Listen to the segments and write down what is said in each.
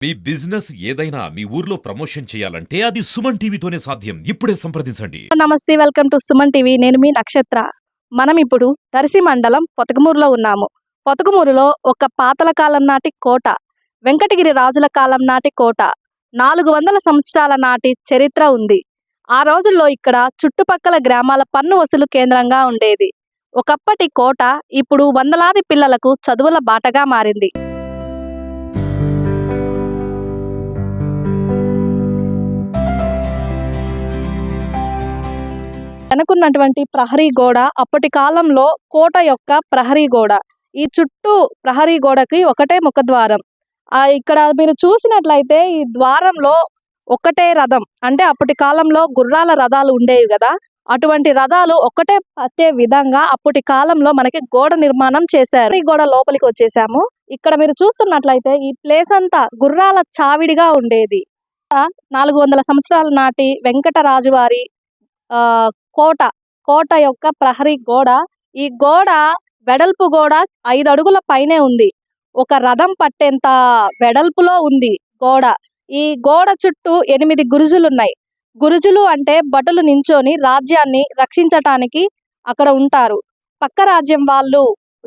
మీ business ఏదైనా మీ ఊర్లో promotion చేయాలంటే అది సుమన్ టీవీతోనే సాధ్యం. ఇప్పుడే సంప్రదించండి. నమస్తే, వెల్కమ్ టు సుమన్ టీవీ. నేను మీ నక్షత్ర. మనం ఇప్పుడు దర్శి మండలం పొతకమూరులో ఉన్నాము. పొతకమూరులో ఒక పాతల కాలం నాటి కోట, వెంకటగిరి రాజుల కాలం నాటి కోట, 400 సంవత్సరాల నాటి చరిత్ర ఉంది. ఆ రోజుల్లో ఇక్కడ చుట్టుపక్కల గ్రామాల పన్ను వసూలు కేంద్రంగా ఉండేది. ఒకప్పటి కోట ఇప్పుడు వందలాది పిల్లలకు చదువుల బాటగా మారింది. వెనుకున్నటువంటి ప్రహరీ గోడ అప్పటి కాలంలో కోట యొక్క ప్రహరీ గోడ. ఈ చుట్టూ ప్రహరీ గోడకి ఒకటే ముఖద్వారం. ఇక్కడ మీరు చూసినట్లయితే ఈ ద్వారంలో ఒకటే రథం, అంటే అప్పటి కాలంలో గుర్రాల రథాలు ఉండేవి కదా, అటువంటి రథాలు ఒకటే పట్టే విధంగా అప్పటి కాలంలో మనకి గోడ నిర్మాణం చేశారు. ఈ గోడ లోపలికి వచ్చేసాము. ఇక్కడ మీరు చూస్తున్నట్లయితే ఈ ప్లేస్ అంతా గుర్రాల చావిడిగా ఉండేది. 400 సంవత్సరాల నాటి వెంకటరాజు వారి ఆ కోట కోట యొక్క ప్రహరీ గోడ. ఈ గోడ వెడల్పు గోడ 5 అడుగుల పైనే ఉంది. ఒక రథం పట్టేంత వెడల్పులో ఉంది గోడ. ఈ గోడ చుట్టూ 8 గురుజులున్నాయి. గురుజులు అంటే భటులు నించొని రాజ్యాన్ని రక్షించటానికి అక్కడ ఉంటారు. పక్క రాజ్యం వాళ్ళు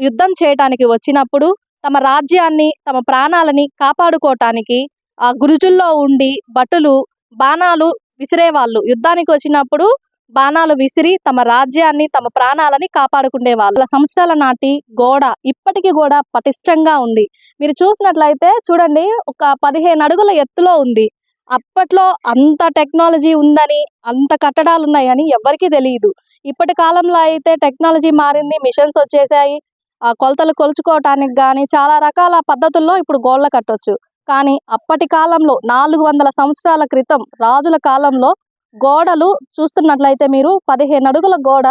యుద్ధం చేయటానికి వచ్చినప్పుడు తమ రాజ్యాన్ని, తమ ప్రాణాలని కాపాడుకోవటానికి ఆ గురుజుల్లో ఉండి భటులు బాణాలు విసిరేవాళ్ళు. యుద్ధానికి వచ్చినప్పుడు బాణాలు విసిరి తమ రాజ్యాన్ని, తమ ప్రాణాలని కాపాడుకునే వాళ్ళు. సంవత్సరాల నాటి గోడ ఇప్పటికీ కూడా పటిష్టంగా ఉంది. మీరు చూసినట్లయితే చూడండి, ఒక 15 అడుగుల ఎత్తులో ఉంది. అప్పట్లో అంత టెక్నాలజీ ఉందని, అంత కట్టడాలు ఉన్నాయని ఎవరికీ తెలియదు. ఇప్పటి కాలంలో అయితే టెక్నాలజీ మారింది, మిషన్స్ వచ్చేసాయి. ఆ కొలతలు కొలుచుకోవటానికి కానీ చాలా రకాల పద్ధతుల్లో ఇప్పుడు గోడలు కట్టొచ్చు. కానీ అప్పటి కాలంలో 400 సంవత్సరాల క్రితం రాజుల కాలంలో గోడలు చూస్తున్నట్లయితే మీరు 15 అడుగుల గోడ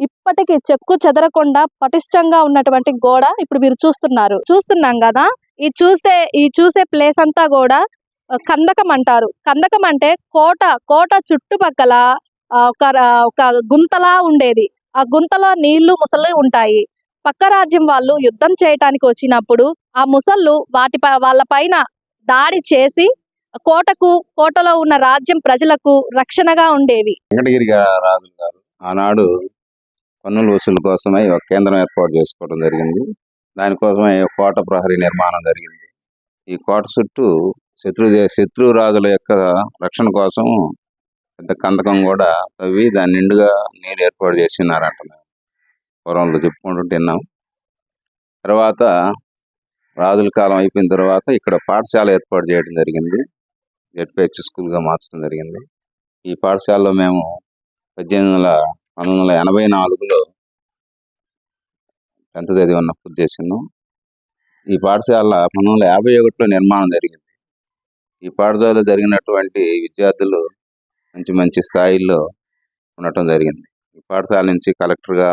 ఇప్పటికీ చెక్కు చెదరకుండా పటిష్టంగా ఉన్నటువంటి గోడ ఇప్పుడు మీరు చూస్తున్నాం కదా. ఈ చూసే ప్లేస్ అంతా కూడా కందకం అంటారు. కందకం అంటే కోట చుట్టుపక్కల ఒక గుంతలా ఉండేది. ఆ గుంతలో నీళ్లు ముసలు ఉంటాయి. పక్క రాజ్యం వాళ్ళు యుద్ధం చేయటానికి వచ్చినప్పుడు ఆ ముసళ్ళు వాళ్ళ పైన దాడి చేసి కోటలో ఉన్న రాజ్యం ప్రజలకు రక్షణగా ఉండేవి. వెంకటగిరి రాజులు గారు ఆనాడు పన్నుల వసూలు కోసమై ఒక కేంద్రం ఏర్పాటు చేసుకోవడం జరిగింది. దానికోసమై కోట ప్రహరీ నిర్మాణం జరిగింది. ఈ కోట చుట్టూ శత్రు రాజుల యొక్క రక్షణ కోసం పెద్ద కందకం కూడా తవ్వి దాని నిండుగా నీరు ఏర్పాటు చేసి ఉన్నారంట. పూర్వంలో చెప్పుకుంటూ తిన్నాం. తర్వాత రాజుల కాలం అయిపోయిన తర్వాత ఇక్కడ పాఠశాల ఏర్పాటు చేయడం జరిగింది. జెడ్పీహెచ్ స్కూల్గా మార్చడం జరిగింది. ఈ పాఠశాలలో మేము 1984లో 10th చదివి ఉన్నప్పుడు చేసినాం. ఈ పాఠశాల 1951లో నిర్మాణం జరిగింది. ఈ పాఠశాలలో జరిగినటువంటి విద్యార్థులు మంచి మంచి స్థాయిల్లో ఉండటం జరిగింది. ఈ పాఠశాల నుంచి కలెక్టర్గా,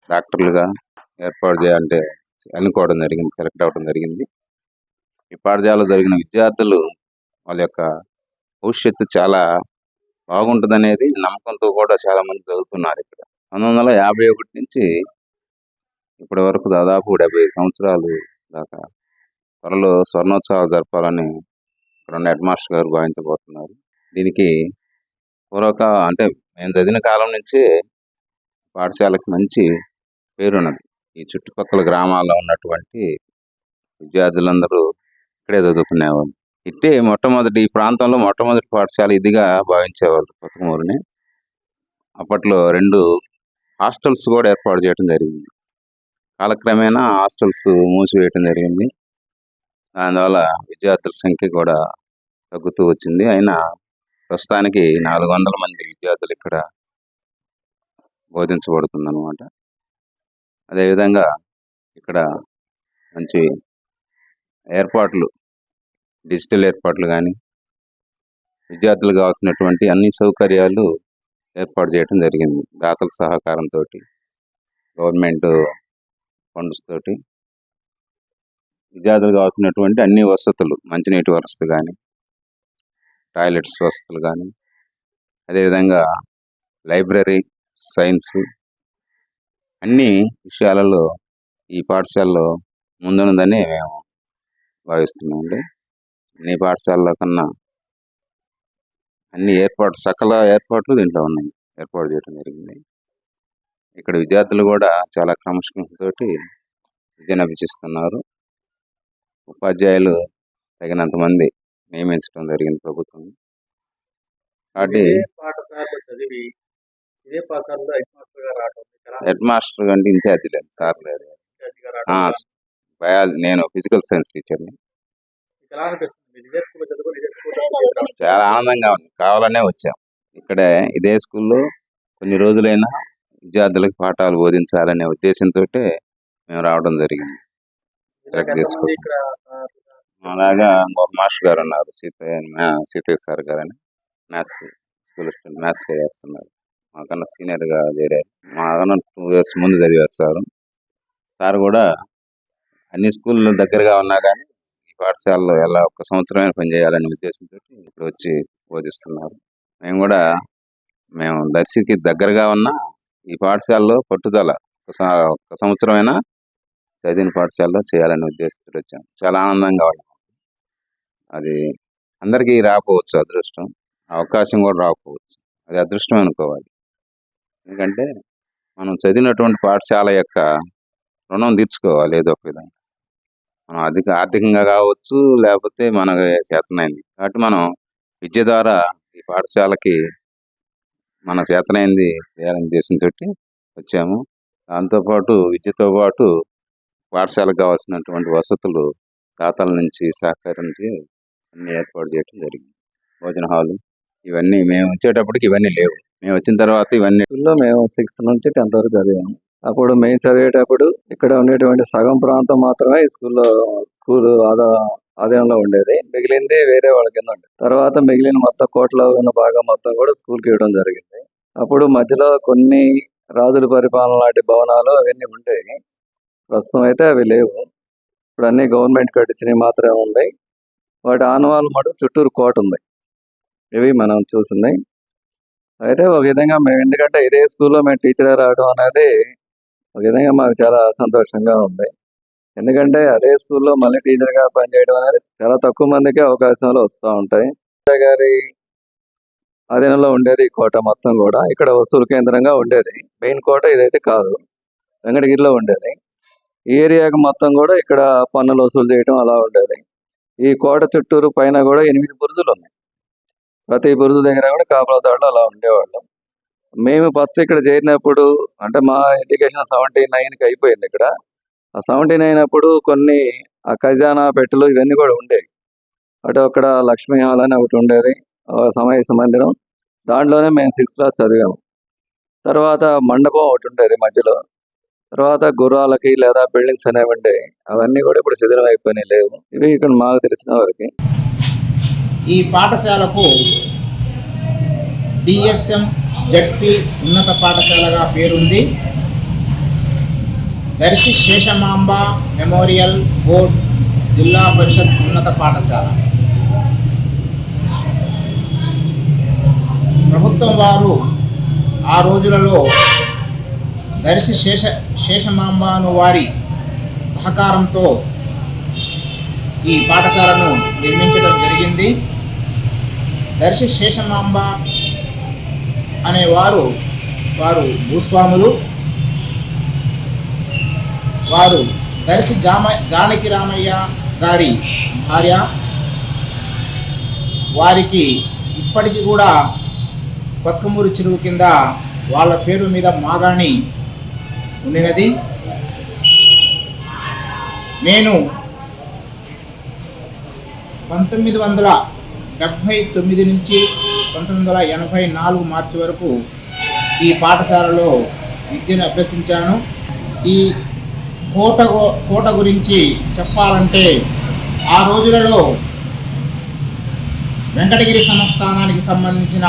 డాక్టర్లుగా సెలెక్ట్ అవ్వడం జరిగింది. ఈ పాఠశాలలో జరిగిన విద్యార్థులు వాళ్ళ యొక్క భవిష్యత్తు చాలా బాగుంటుందనేది నమ్మకంతో కూడా చాలా మంది చదువుతున్నారు ఇక్కడ. 1951 నుంచి ఇప్పటి వరకు దాదాపు 75 సంవత్సరాలు దాకా త్వరలో స్వర్ణోత్సవాలు జరపాలని ఇక్కడ ఉన్న హెడ్ మాస్టర్ గారు భావించబోతున్నారు. దీనికి అంటే మేము చదివిన కాలం నుంచే పాఠశాలకు మంచి పేరున్నది. ఈ చుట్టుపక్కల గ్రామాల్లో ఉన్నటువంటి విద్యార్థులందరూ ఇక్కడే చదువుకునేవాళ్ళు. ఈ ప్రాంతంలో మొట్టమొదటి పాఠశాల ఇదిగా భావించేవాళ్ళు పొతకమూరుని. అప్పట్లో 2 హాస్టల్స్ కూడా ఏర్పాటు చేయడం జరిగింది. కాలక్రమేణా హాస్టల్స్ మూసివేయటం జరిగింది. దానివల్ల విద్యార్థుల సంఖ్య కూడా తగ్గుతూ వచ్చింది. అయినా ప్రస్తుతానికి 400 మంది విద్యార్థులు ఇక్కడ బోధించబడుతుందన్నమాట. అదేవిధంగా ఇక్కడ మంచి ఏర్పాట్లు, డిజిటల్ ఏర్పాట్లు కానీ, విద్యార్థులకు కావాల్సినటువంటి అన్ని సౌకర్యాలు ఏర్పాటు చేయడం జరిగింది. దాతల సహకారంతో, గవర్నమెంట్ ఫండ్స్ తోటి విద్యార్థులకు కావాల్సినటువంటి అన్ని వసతులు, మంచినీటి వసతి కానీ, టాయిలెట్స్ వసతులు కానీ, అదేవిధంగా లైబ్రరీ, సైన్స్ అన్ని విషయాలలో ఈ పాఠశాలలో ముందున్నదని మేము భావిస్తున్నామండి. అన్ని పాఠశాలల కన్నా అన్ని సకల ఏర్పాట్లు దీంట్లో ఉన్నాయి, ఏర్పాటు చేయడం జరిగింది. ఇక్కడ విద్యార్థులు కూడా చాలా క్రమశిక్షణతోటి విద్యను అభ్యసిస్తున్నారు. ఉపాధ్యాయులు తగినంత మంది నియమించడం జరిగింది ప్రభుత్వం. కాబట్టి హెడ్ మాస్టర్ కంటే ఇన్ఛార్జి లేదు, సార్ లేదు. నేను ఫిజికల్ సైన్స్ టీచర్ని. చాలా ఆనందంగా ఉంది, కావాలనే వచ్చాం. ఇక్కడే ఇదే స్కూల్లో కొన్ని రోజులైనా విద్యార్థులకు పాఠాలు బోధించాలనే ఉద్దేశంతో మేము రావడం జరిగింది. అలాగా ఇంకొక మాస్టర్ గారు ఉన్నారు, సీతయ్య సార్ గారు అని, మ్యాథ్స్ స్కూల్ స్టూడెంట్, మ్యాథ్స్ చేస్తున్నారు. మాకన్నా సీనియర్గా వేరే, మాకన్నా 2 years ముందు చదివారు సార్ కూడా అన్ని స్కూళ్ళు దగ్గరగా ఉన్నా కానీ ఈ పాఠశాలలో ఎలా 1 సంవత్సరమే పనిచేయాలనే ఉద్దేశంతో ఇప్పుడు వచ్చి బోధిస్తున్నారు. మేము దర్శికి దగ్గరగా ఉన్న ఈ పాఠశాలలో పట్టుదల 1 సంవత్సరమైనా చదివిన పాఠశాలలో చేయాలనే ఉద్దేశంతో వచ్చాం. చాలా ఆనందంగా ఉంది. అది అందరికీ రాకపోవచ్చు అదృష్టం, అవకాశం కూడా రాకపోవచ్చు, అది అదృష్టం అనుకోవాలి. ఎందుకంటే మనం చదివినటువంటి పాఠశాల యొక్క రుణం తీర్చుకోవాలి ఏదో ఒక విధంగా. మనం ఆర్థికంగా కావచ్చు, లేకపోతే మనకు చేతనైంది. కాబట్టి మనం విద్య ద్వారా ఈ పాఠశాలకి మన చేతనైంది చేయాలని ఉద్దేశంతో వచ్చాము. దాంతోపాటు విద్యతో పాటు పాఠశాలకు కావాల్సినటువంటి వసతులు దాతల నుంచి సహకరించి అన్ని ఏర్పాటు చేయడం జరిగింది. భోజన హాలు ఇవన్నీ మేము వచ్చేటప్పటికి ఇవన్నీ లేవు. మేము వచ్చిన తర్వాత ఇవన్నీ మేము 6th నుంచి 10th వరకు చదివాము. అప్పుడు మేము చదివేటప్పుడు ఇక్కడ ఉండేటువంటి సగం ప్రాంతం మాత్రమే ఈ స్కూల్ ఆధీనంలో ఉండేది, మిగిలింది వేరే వాళ్ళ కింద ఉండేది. తర్వాత మిగిలిన మొత్తం కోటలో ఉన్న భాగం మొత్తం కూడా స్కూల్కి ఇవ్వడం జరిగింది. అప్పుడు మధ్యలో కొన్ని రాజుల పరిపాలన లాంటి భవనాలు అవన్నీ ఉండేవి, ప్రస్తుతం అయితే అవి లేవు. ఇప్పుడు అన్ని గవర్నమెంట్ కట్టించినవి మాత్రమే ఉన్నాయి. వాటి ఆనవాళ్ళు మటు చుట్టూరు కోట ఉంది, ఇవి మనం చూస్తున్నాయి. అయితే ఒక విధంగా మేము, ఎందుకంటే ఇదే స్కూల్లో మేము టీచర్గా రావడం అనేది ఒక విధంగా మాకు చాలా సంతోషంగా ఉంది. ఎందుకంటే అదే స్కూల్లో మళ్ళీ టీచర్గా పనిచేయడం అనేది చాలా తక్కువ మందికి అవకాశాలు వస్తూ ఉంటాయి. గారి ఆధీనంలో ఉండేది ఈ కోట మొత్తం కూడా, ఇక్కడ వసూలు కేంద్రంగా ఉండేది. మెయిన్ కోట ఇదైతే కాదు, వెంకటగిరిలో ఉండేది. ఈ ఏరియాకి మొత్తం కూడా ఇక్కడ పన్నులు వసూలు చేయడం అలా ఉండేది. ఈ కోట చుట్టూరు పైన కూడా 8 బురుజులు ఉన్నాయి. ప్రతి బురుజు దగ్గర కూడా కాపలాదారులు అలా ఉండేవాళ్ళు. మేము ఫస్ట్ ఇక్కడ చేరినప్పుడు, అంటే మా ఎడ్యుకేషన్ 79కి అయిపోయింది ఇక్కడ. ఆ 79 అప్పుడు కొన్ని ఖజానా పెట్టెలు ఇవన్నీ కూడా ఉండేవి. అటు అక్కడ లక్ష్మీ హాల్ అని ఒకటి ఉండేది, సమావేశ మందిరం, దాంట్లోనే మేము 6th class చదివాము. తర్వాత మండపం ఒకటి ఉండేది మధ్యలో. తర్వాత గుర్రాలకి లేదా బిల్డింగ్స్ అనేవి ఉండేవి, అవన్నీ కూడా ఇప్పుడు శిథిలం అయిపోయినాయి, లేవు. ఇవి ఇక్కడ మాకు తెలిసిన వారికి. ఈ పాఠశాలకు DSM జడ్పీ ఉన్నత పాఠశాలగా పేరుంది. దర్శి శేషమాంబ మెమోరియల్ బోర్డ్ జిల్లా పరిషత్ ఉన్నత పాఠశాల. ప్రభుత్వం వారు ఆ రోజులలో దర్శి శేషమాంబను వారి సహకారంతో ఈ పాఠశాలను నిర్మించడం జరిగింది. దర్శి శేషమాంబ అనేవారు భూస్వాములు. వారు దర్శి జానకి రామయ్య గారి భార్య. వారికి ఇప్పటికీ కూడా కొత్కమూరు చెరువు కింద వాళ్ళ పేరు మీద మాగాణి ఉండినది. నేను 1979 నుంచి 1984 మార్చి వరకు ఈ పాఠశాలలో విద్యను అభ్యసించాను. ఈ కోట గురించి చెప్పాలంటే, ఆ రోజులలో వెంకటగిరి సంస్థానానికి సంబంధించిన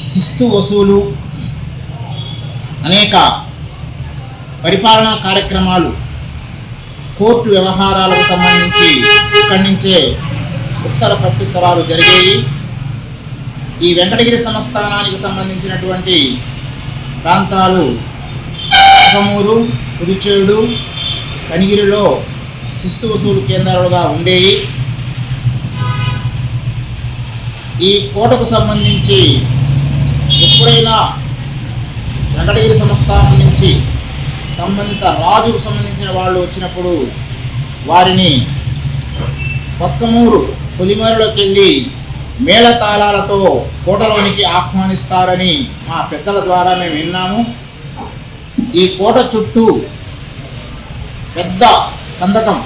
శిస్తు వసూలు, అనేక పరిపాలనా కార్యక్రమాలు, కోర్టు వ్యవహారాలకు సంబంధించి ఇక్కడి నుంచే ఉత్తర ప్రత్యుత్తరాలు జరిగాయి. ఈ వెంకటగిరి సంస్థానానికి సంబంధించినటువంటి ప్రాంతాలు కొత్కమూరు, కురిచేడు, కనిగిరిలో శిస్తు వసూలు కేంద్రాలుగా ఉండేవి. ఈ కోటకు సంబంధించి ఎప్పుడైనా వెంకటగిరి సంస్థానం నుంచి సంబంధిత రాజుకు సంబంధించిన వాళ్ళు వచ్చినప్పుడు వారిని కొత్తమూరు పొలిమేరలోకి వెళ్ళి మేళతాళాలతో కోటలోనికి ఆహ్వానిస్తారని మా పెద్దల ద్వారా మేము విన్నాము. ఈ కోట చుట్టూ పెద్ద కందకం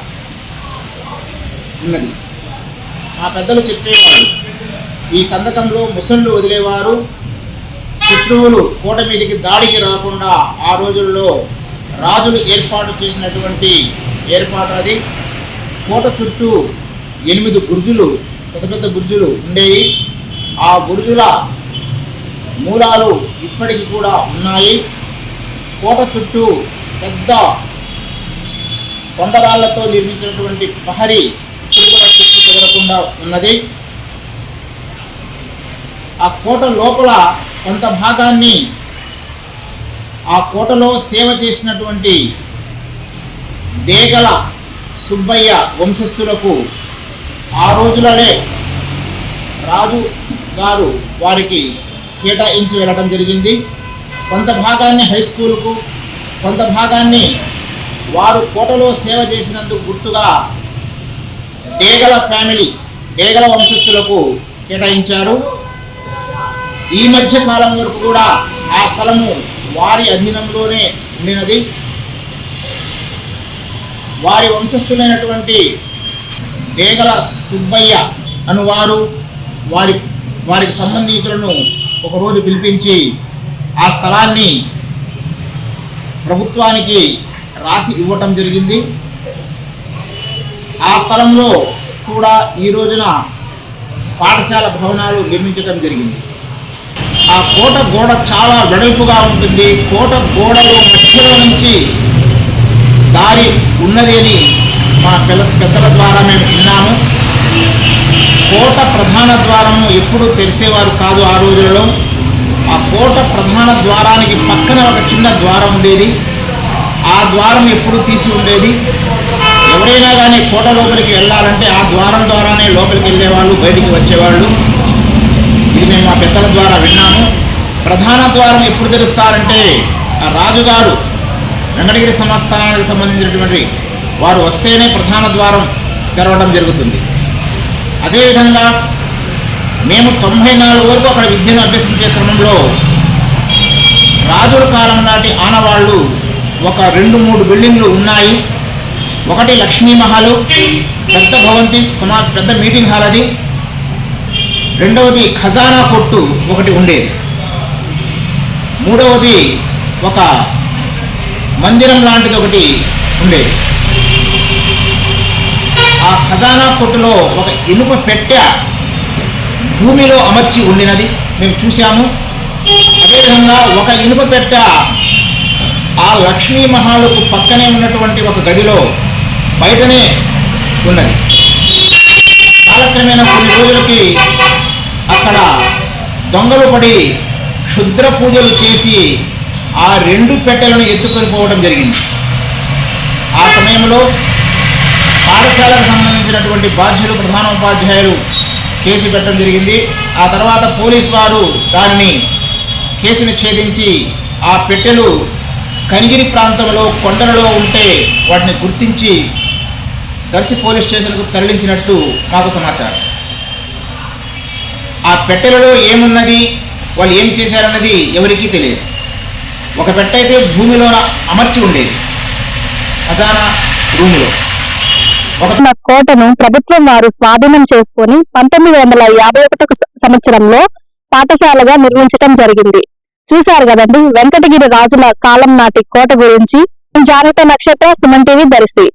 ఉన్నది. మా పెద్దలు చెప్పేవారు, ఈ కందకంలో ముసళ్ళు వదిలేవారు. శత్రువులు కోట మీదకి దాడికి రాకుండా ఆ రోజుల్లో రాజులు ఏర్పాటు చేసినటువంటి ఏర్పాటు అది. కోట చుట్టూ 8 బుర్జులు, పెద్ద పెద్ద బుర్జులు ఉండేవి. ఆ బుర్జుల మూలాలు ఇప్పటికి కూడా ఉన్నాయి. కోట చుట్టూ పెద్ద కొండరాళ్లతో నిర్మించినటువంటి ప్రహరీ ఇప్పుడు కూడా చుట్టూ చెదరకుండా ఉన్నది. ఆ కోట లోపల కొంత భాగాన్ని ఆ కోటలో సేవ చేసినటువంటి డేగల సుబ్బయ్య వంశస్థులకు ఆ రోజులనే రాజు గారు వారికి కేటాయించి వెళ్ళడం జరిగింది. కొంత భాగాన్ని హై స్కూల్కు, కొంత భాగాన్ని వారు కోటలో సేవ చేసినందుకు గుర్తుగా డేగల ఫ్యామిలీ, డేగల వంశస్థులకు కేటాయించారు. ఈ మధ్య కాలం వరకు కూడా ఆ స్థలము వారి అధీనంలోనే ఉండినది. వారి వంశస్థులైనటువంటి డేగల సుబ్బయ్య అనువారు వారికి సంబంధికులను ఒకరోజు పిలిపించి ఆ స్థలాన్ని ప్రభుత్వానికి రాసి ఇవ్వటం జరిగింది. ఆ స్థలంలో కూడా ఈ రోజున పాఠశాల భవనాలు నిర్మించడం జరిగింది. ఆ కోట గోడ చాలా వెడల్పుగా ఉంటుంది. కోట గోడలో మధ్యలో నుంచి దారి ఉన్నది అని మా పెద్దల ద్వారా మేము విన్నాము. కోట ప్రధాన ద్వారము ఎప్పుడూ తెరిచేవారు కాదు ఆ రోజులలో. ఆ కోట ప్రధాన ద్వారానికి పక్కన ఒక చిన్న ద్వారం ఉండేది. ఆ ద్వారం ఎప్పుడూ తీసి ఉండేది. ఎవరైనా కానీ కోట లోపలికి వెళ్ళాలంటే ఆ ద్వారం ద్వారానే లోపలికి వెళ్ళేవాళ్ళు, బయటికి వచ్చేవాళ్ళు. ఇది మేము మా పెద్దల ద్వారా విన్నాము. ప్రధాన ద్వారం ఎప్పుడు తెరుస్తారంటే ఆ రాజుగారు వెంకటగిరి సంస్థానానికి సంబంధించినటువంటి వారు వస్తేనే ప్రధాన ద్వారం తెరవడం జరుగుతుంది. అదేవిధంగా మేము 94 వరకు అక్కడ విద్యను అభ్యసించే క్రమంలో రాజుల కాలం నాటి ఆనవాళ్ళు ఒక 2-3 బిల్డింగ్లు ఉన్నాయి. ఒకటి లక్ష్మీ మహల్, పెద్ద భవంతి, పెద్ద మీటింగ్ హాల్ అది. రెండవది ఖజానా కొట్టు ఒకటి ఉండేది. మూడవది ఒక మందిరం లాంటిది ఒకటి ఉండేది. ఆ ఖజానా కొట్టులో ఒక ఇనుప పెట్టె భూమిలో అమర్చి ఉండినది మేము చూసాము. అదేవిధంగా ఒక ఇనుప పెట్టె ఆ లక్ష్మీ మహాలుకు పక్కనే ఉన్నటువంటి ఒక గదిలో బయటనే ఉన్నది. కాలక్రమేణా కొన్ని రోజులకి అక్కడ దొంగలు పడి క్షుద్ర పూజలు చేసి ఆ 2 పెట్టెలను ఎత్తుకొని పోవడం జరిగింది. ఆ సమయంలో పాఠశాలకు సంబంధించినటువంటి బాధ్యులు, ప్రధానోపాధ్యాయులు కేసు పెట్టడం జరిగింది. ఆ తర్వాత పోలీసు వారు దానిని కేసును ఛేదించి ఆ పెట్టెలు కనిగిరి ప్రాంతంలో కొండలలో ఉంటే వాటిని గుర్తించి దర్శి పోలీస్ స్టేషన్కు తరలించినట్టు మాకు సమాచారం. ఆ పెట్టెలలో ఏమున్నది, వాళ్ళు ఏం చేశారన్నది ఎవరికీ తెలియదు. ఒక పెట్టె అయితే భూమిలో అమర్చి ఉండేది ఖజానా రూములో. కోటను ప్రభుత్వం వారు స్వాధీనం చేసుకొని 1951 సంవత్సరంలో పాఠశాలగా నిర్మించడం జరిగింది. చూశారు కదండి వెంకటగిరి రాజుల కాలం నాటి కోట గురించి. జాగ్రత్త నక్షత్ర, సుమన్ టీవీ, దర్శి.